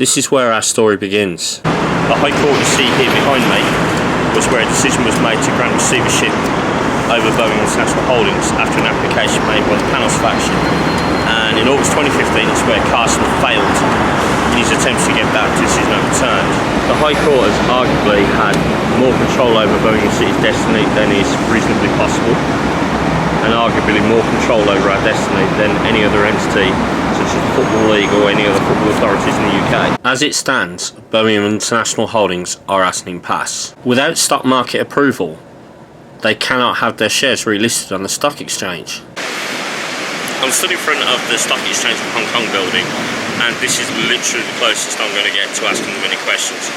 This is where our story begins. The High Court you see here behind me was where a decision was made to grant receivership over Birmingham International Holdings after an application made by the Panels faction. And in August 2015 is where Carson failed in his attempts to get that decision overturned. The High Court has arguably had more control over Birmingham City's destiny than is reasonably possible, and arguably more control over our destiny than any other entity such as the Football League or any other football authorities in the UK. As it stands, Birmingham International Holdings are at an impasse. Without stock market approval, they cannot have their shares relisted on the stock exchange. I'm stood in front of the Stock Exchange of Hong Kong building, and this is literally the closest I'm going to get to asking them any questions.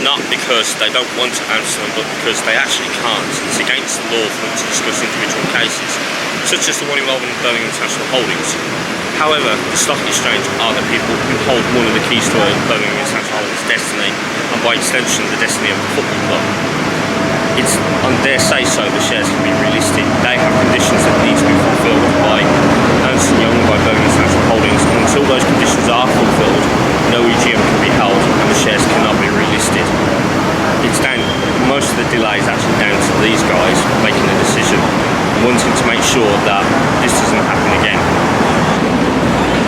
Not because they don't want to answer them, but because they actually can't. It's against the law for them to discuss individual cases, such as the one involving Birmingham International Holdings. However, the Stock Exchange are the people who hold one of the keys to Birmingham International Holdings' destiny, and by extension the destiny of the football club. It's on their say-so the shares can be relisted. They have conditions that need to be fulfilled by Ernst & Young, by Birmingham International Holdings, and until those conditions are fulfilled, no EGM can be held and the shares cannot be relisted. It's down, most of the delay is actually down to these guys making a decision, wanting to make sure that this doesn't happen again.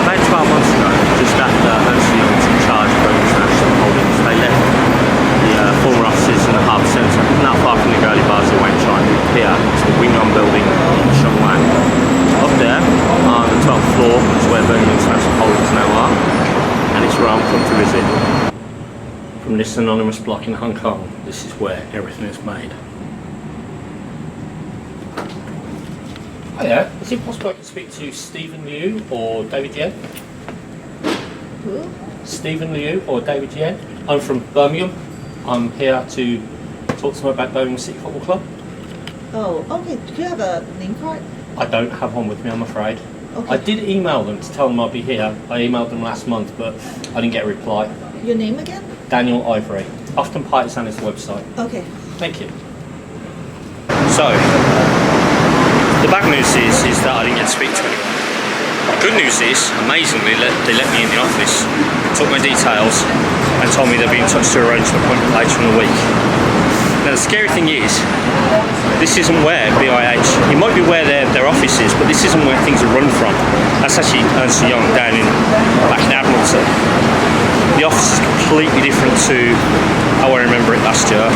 About 12 months ago, just after Ernst & Young took charge of Birmingham International Holdings, they left the former offices in the Harbour Centre, not far from the Girly Bars of Wenchai, and moved here to the Wing On building in Sheung Wan. Up there, on the 12th floor, is where Birmingham International Holdings now are, and it's where I'm come to visit. From this anonymous block in Hong Kong, this is where everything is made. Hiya, is it possible I can speak to Stephen Liu or David Yen? Who? Stephen Liu or David Yen. I'm from Birmingham. I'm here to talk to them about Birmingham City Football Club. Oh, okay. Do you have a name card? I don't have one with me, I'm afraid. Okay. I did email them to tell them I'd be here. I emailed them last month, but I didn't get a reply. Your name again? Daniel Ivory. Often Partisan is the website. Okay. Thank you. So, the bad news is that I didn't get to speak to anyone. The good news is, amazingly, they let me in the office, took my details, and told me they'd be in touch to arrange an appointment later in the week. Now the scary thing is, this isn't where BIH, it might be where their office is, but this isn't where things are run from. That's actually Ernst & Young back in Admiralty. The office is completely different to how I remember it last year.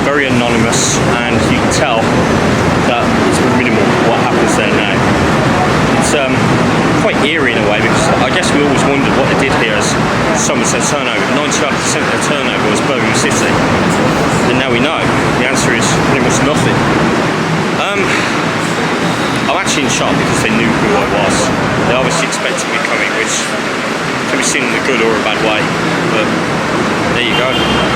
Very anonymous, and you can tell that it's minimal what happens there now. It's quite eerie in a way, because I guess we always wondered what they did here as some of their turnover. 95% of their turnover was Birmingham City, and now we know the answer is pretty much nothing. I'm actually in shock because they knew who I was. They obviously expected me coming, which can be seen in a good or a bad way, but there you go.